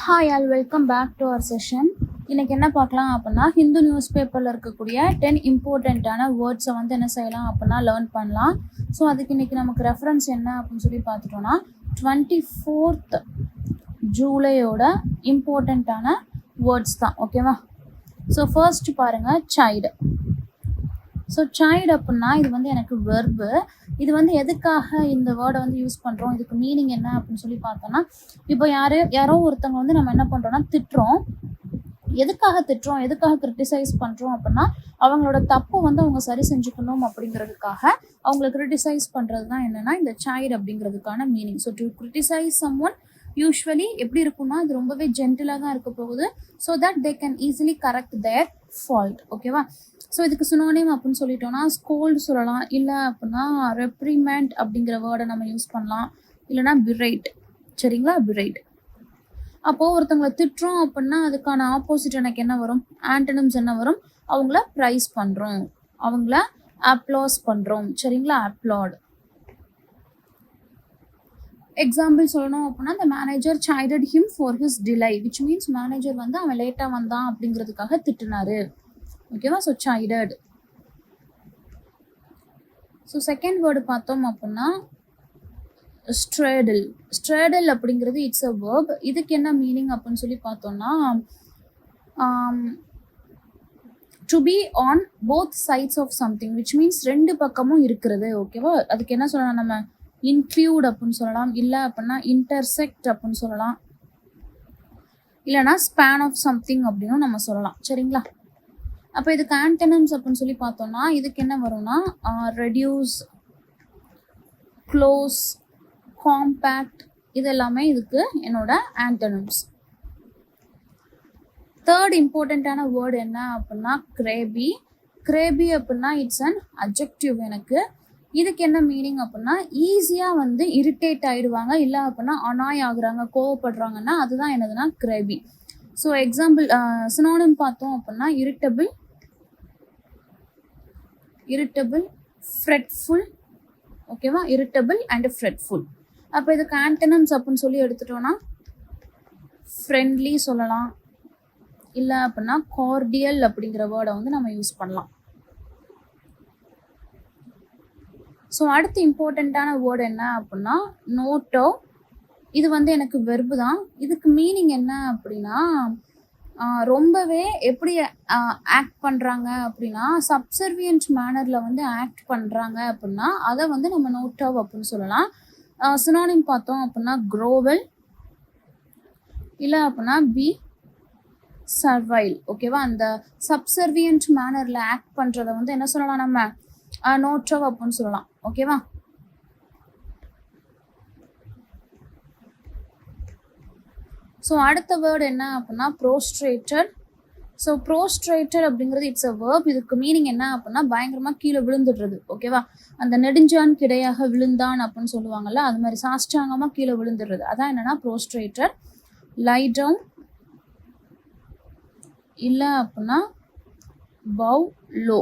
Hi all, welcome back to our session. இன்றைக்கி என்ன பார்க்கலாம் அப்படின்னா, ஹிந்து நியூஸ் பேப்பரில் இருக்கக்கூடிய 10 இம்பார்ட்டண்ட்டான வேர்ட்ஸை வந்து என்ன செய்யலாம் அப்படின்னா லேர்ன் பண்ணலாம். ஸோ அதுக்கு இன்றைக்கி நமக்கு ரெஃபரன்ஸ் என்ன அப்படின்னு சொல்லி பார்த்துட்டோன்னா 24th ஜூலையோட இம்பார்ட்டண்ட்டான வேர்ட்ஸ் தான். ஓகேவா? ஸோ ஃபர்ஸ்ட் பாருங்கள், சைல்டு. ஸோ சைல்டு அப்படின்னா இது வந்து எனக்கு வெர்பு. இது வந்து எதுக்காக இந்த வேர்டை வந்து யூஸ் பண்ணுறோம், இதுக்கு மீனிங் என்ன அப்படின்னு சொல்லி பார்த்தோன்னா, இப்போ யாரோ ஒருத்தவங்க வந்து நம்ம என்ன பண்ணுறோன்னா திட்டுறோம். எதுக்காக திட்டுறோம், எதுக்காக கிரிட்டிசைஸ் பண்ணுறோம் அப்படின்னா, அவங்களோட தப்பை வந்து அவங்க சரி செஞ்சுக்கணும் அப்படிங்கிறதுக்காக அவங்கள கிரிட்டிசைஸ் பண்ணுறது தான் என்னென்னா இந்த சைல்டு அப்படிங்கிறதுக்கான meaning. So to criticise someone usually எப்படி இருக்குன்னா, இது ரொம்பவே ஜென்டிலாக தான் இருக்க போகுது. So that they can easily correct there fault. ஓகேவா? ஸோ இதுக்கு சினோனிம் அப்படின்னு சொல்லிட்டோம்னா ஸ்கோல்டு சொல்லலாம், இல்லை அப்படின்னா ரெப்ரிமெண்ட் அப்படிங்கிற வேர்டை நம்ம யூஸ் பண்ணலாம், இல்லைனா பிரைட். சரிங்களா? பிரைட். அப்போது ஒருத்தவங்களை திட்டுறோம் அப்படின்னா அதுக்கான ஆப்போசிட் எனக்கு என்ன வரும், ஆன்டனிம்ஸ் என்ன வரும், அவங்கள ப்ரைஸ் பண்ணுறோம், அவங்கள அப்ளாஸ் பண்ணுறோம். சரிங்களா? அப்ளாட். எக்ஸாம்பிள் சொல்லணும் அப்படின்னா, the manager chided him for his delay, which means manager வந்து அவன் லேட்டாக வந்தான் அப்படிங்கிறதுக்காக திட்டுனாரு. ஓகேவா? So sided. So second word பார்த்தோம் அப்படின்னா ஸ்ட்ரேடில். ஸ்ட்ரேடில் அப்படிங்கிறது இட்ஸ் அ வேர்ப். இதுக்கு என்ன மீனிங் அப்படின்னு சொல்லி பார்த்தோம்னா, to be on both sides of something, which means ரெண்டு பக்கமும் இருக்கிறது. ஓகேவா? அதுக்கு என்ன சொல்லலாம், நம்ம இன்க்ளூட் அப்படின்னு சொல்லலாம், இல்லை அப்படின்னா இன்டர்செக்ட் அப்படின்னு சொல்லலாம், இல்லைனா ஸ்பேன் ஆஃப் சம்திங் அப்படின்னு நம்ம சொல்லலாம். சரிங்களா? அப்போ இதுக்கு ஆன்டனிம்ஸ் அப்படின்னு சொல்லி பார்த்தோம்னா இதுக்கு என்ன வரும்னா ரெடியூஸ், க்ளோஸ், காம்பேக்ட், இது எல்லாமே இதுக்கு என்னோட ஆன்டனிம்ஸ். தேர்ட் இம்பார்ட்டண்ட்டான வேர்டு என்ன அப்படின்னா கிரேபி. கிரேபி அப்படின்னா இட்ஸ் அன் அட்ஜெக்டிவ் எனக்கு. இதுக்கு என்ன மீனிங் அப்படின்னா, ஈஸியாக வந்து இரிட்டேட் ஆகிடுவாங்க, இல்லை அப்படின்னா அனாய் ஆகுறாங்க, கோவப்படுறாங்கன்னா அதுதான் என்னதுன்னா கிரேபி. ஸோ எக்ஸாம்பிள் சினோனிம் பார்த்தோம் அப்படின்னா இரிட்டபிள், ஃப்ரெட்ஃபுல். ஓகேவா? Irritable and fretful. அப்போ இதுக்கு ஆன்டனிம்ஸ் அப்படின்னு சொல்லி எடுத்துட்டோன்னா ஃப்ரெண்ட்லி சொல்லலாம், இல்லை அப்படின்னா கார்டியல் அப்படிங்கிற வேர்டை வந்து நம்ம யூஸ் பண்ணலாம். ஸோ அடுத்து இம்பார்ட்டண்ட்டான வேர்டு என்ன அப்படின்னா நோட்டோ. இது வந்து எனக்கு வெர்பு தான். இதுக்கு மீனிங் என்ன அப்படின்னா, ரொம்பவே எப்படி ஆக்ட் பண்ணுறாங்க அப்படின்னா, சப்சர்வியன்ட் மேனரில் வந்து ஆக்ட் பண்ணுறாங்க அப்படின்னா அதை வந்து நம்ம நோட்டோ அப்படின்னு சொல்லலாம். சினோனிம் பார்த்தோம் அப்படின்னா க்ரோவல், இல்லை அப்படின்னா பி சர்வைல். ஓகேவா? அந்த சப்சர்வியன்ட் மேனரில் ஆக்ட் பண்ணுறதை வந்து என்ன சொல்லலாம், நம்ம நோட்டோ அப்படின்னு சொல்லலாம். ஓகேவா? ஸோ அடுத்த வேர்டு என்ன அப்படின்னா ப்ரோஸ்ட்ரேட்டட். ஸோ ப்ரோஸ்ட்ரேட்டட் அப்படிங்கிறது இட்ஸ் அ வேர்ப். இதுக்கு மீனிங் என்ன அப்படின்னா பயங்கரமாக கீழே விழுந்துடுறது. ஓகேவா? அந்த நெடுஞ்சான் கிடையாக விழுந்தான் அப்படின்னு சொல்லுவாங்கல்ல, அது மாதிரி சாஷ்டாங்கமாக கீழே விழுந்துடுறது. அதான் என்னன்னா ப்ரோஸ்ட்ரேட்டட். லை டவுன், இல்லை அப்படின்னா பவ் லோ.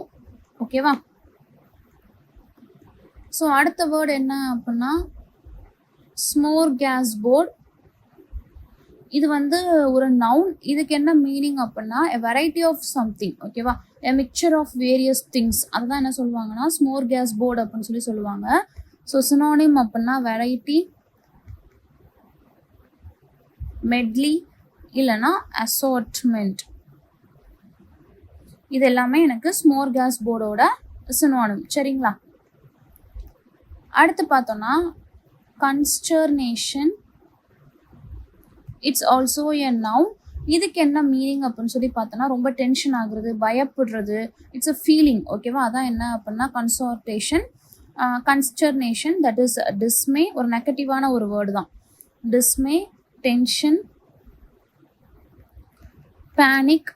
ஓகேவா? ஸோ அடுத்த வேர்டு என்ன அப்படின்னா ஸ்மோர்காஸ்போர்ட். இது வந்து ஒரு நவுன். இதுக்கு என்ன மீனிங் அப்படின்னா a variety of something. ஓகேவா? a mixture of various things. அதுதான் என்ன சொல்லுவாங்கன்னா ஸ்மோர்காஸ்போர்ட் அப்படின்னு சொல்லி சொல்லுவாங்க. ஸோ சினோனிம் அப்படின்னா வெரைட்டி, மெட்லி, இல்லைனா அசார்ட்மெண்ட். இது எல்லாமே எனக்கு ஸ்மோர்காஸ்போர்டோட சினோனிம். சரிங்களா? அடுத்து பார்த்தோம்னா consternation. It's also a noun. இதுக்கு என்ன மீனிங் அப்படின்னு சொல்லி பார்த்தோன்னா ரொம்ப டென்ஷன் ஆகுறது, பயப்படுறது, இட்ஸ் அ ஃபீலிங். ஓகேவா? அதான் என்ன அப்படின்னா கன்ஸ்டர்னேஷன், தட் இஸ் டிஸ்மே. ஒரு நெகட்டிவான ஒரு வேர்டு தான். டிஸ்மே, டென்ஷன், பேனிக்,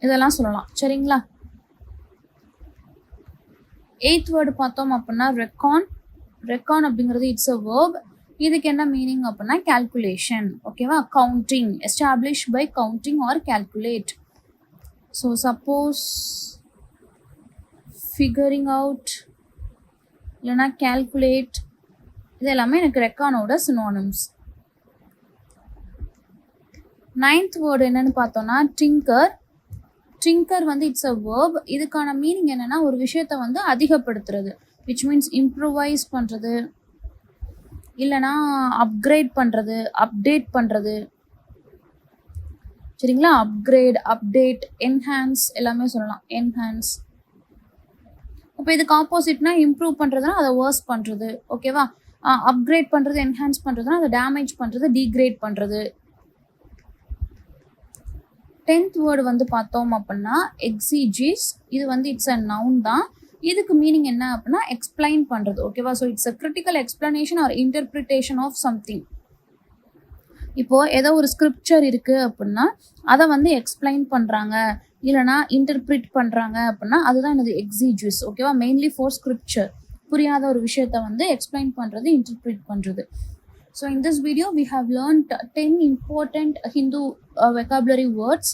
இதெல்லாம் சொல்லலாம். சரிங்களா? 8th வேர்டு பார்த்தோம் அப்படின்னா ரெக்கான். ரெக்கான் அப்படிங்கிறது இட்ஸ் அ வேர்ப். இதுக்கு என்ன மீனிங் அப்படின்னா கால்குலேஷன். ஓகேவா? Counting, establish by counting or calculate. So suppose, figuring out, இல்லைனா கால்குலேட், இது எல்லாமே எனக்கு ரெக்கானோட சினோனிம்ஸ். 9th வேர்டு என்னன்னு பார்த்தோம்னா ட்ரிங்கர். ட்ரிங்கர் வந்து இட்ஸ் அ வேர்ப். இதுக்கான மீனிங் என்னன்னா ஒரு விஷயத்தை வந்து அதிகப்படுத்துறது, விச் மீன்ஸ் இம்ப்ரூவைஸ் பண்ணுறது, இல்லைனா அப்கிரேட் பண்ணுறது, அப்டேட் பண்ணுறது. சரிங்களா? அப்கிரேட், அப்டேட், என்ஹான்ஸ் எல்லாமே சொல்லலாம். என்ஹான்ஸ். இப்போ இதுக்கு ஆப்போசிட்னா இம்ப்ரூவ் பண்ணுறதுனா அதை வேர்ஸ் பண்ணுறது. ஓகேவா? அப்கிரேட் பண்ணுறது, என்ஹான்ஸ் பண்ணுறதுனா அதை டேமேஜ் பண்ணுறது, டீக்ரேட் பண்ணுறது. 10th வேர்டு வந்து பார்த்தோம் அப்படின்னா எக்ஸிஜிஸ். இது வந்து இட்ஸ் அ நவுன் தான். இதுக்கு மீனிங் என்ன அப்படின்னா எக்ஸ்பிளைன் பண்ணுறது. ஓகேவா? So it's a critical explanation or interpretation of something. இப்போது ஏதோ ஒரு ஸ்கிரிப்சர் இருக்குது அப்படின்னா அதை வந்து எக்ஸ்பிளைன் பண்ணுறாங்க, இல்லைனா இன்டர்பிரிட் பண்ணுறாங்க அப்படின்னா அதுதான் என்னது எக்ஸிஜிஸ். ஓகேவா? Mainly for scripture. புரியாத ஒரு விஷயத்த வந்து எக்ஸ்பிளைன் பண்ணுறது, இன்டர்பிரிட் பண்ணுறது. So in this video we have learned 10 important Hindu vocabulary words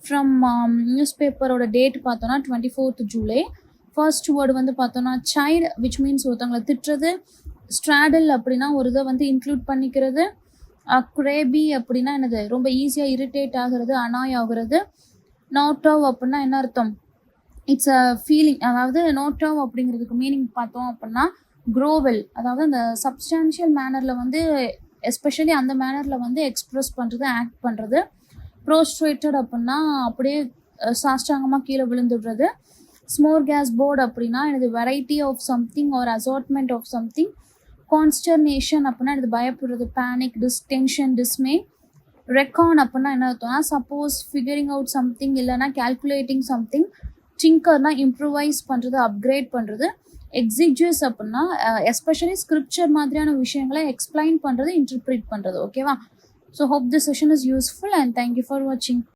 from newspaper oda date பார்த்தோம்னா 24th July. First word வந்து பார்த்தோம்னா child, which means ஒருத்தவங்களை திட்டுறது. straddle அப்படின்னா ஒரு இதை வந்து இன்க்ளூட் பண்ணிக்கிறது. crabby அப்படின்னா என்னது ரொம்ப ஈஸியாக இரிட்டேட் ஆகிறது, அனாய் ஆகுறது. நோட்டவ் அப்படின்னா என்ன அர்த்தம்? It's a feeling. அதாவது நோட்டவ் அப்படிங்கிறதுக்கு மீனிங் பார்த்தோம் அப்படின்னா க்ரோவெல், அதாவது அந்த சப்ஸ்டான்ஷியல் மேனரில் வந்து எஸ்பெஷலி அந்த மேனரில் வந்து எக்ஸ்ப்ரெஸ் பண்ணுறது, ஆக்ட் பண்ணுறது. ப்ரோஸ்ட்ரேட்டட் அப்படின்னா அப்படியே சாஷ்டாங்கமாக கீழே விழுந்துடுறது. ஸ்மோர் கேஸ் போர்டு அப்படின்னா எனது variety of something or assortment of something. Consternation அப்படின்னா இது பயப்படுறது, பேனிக், டென்ஷன், டிஸ்மே. ரெக்கான் அப்படின்னா என்ன அர்த்தம்னா சப்போஸ், ஃபிகரிங் அவுட் சம்திங், இல்லைனா கேல்குலேட்டிங் சம்திங். டிங்கர்னா இம்ப்ரூவைஸ் பண்ணுறது, அப்கிரேட் பண்ணுறது. எக்ஸிஜிஸ் அப்படின்னா எஸ்பெஷலி ஸ்கிரிப்சர் மாதிரியான விஷயங்களை எக்ஸ்பிளைன் பண்ணுறது, இன்டர்பிரிட் பண்ணுறது. ஓகேவா? So hope this session is useful and thank you for வாட்சிங்.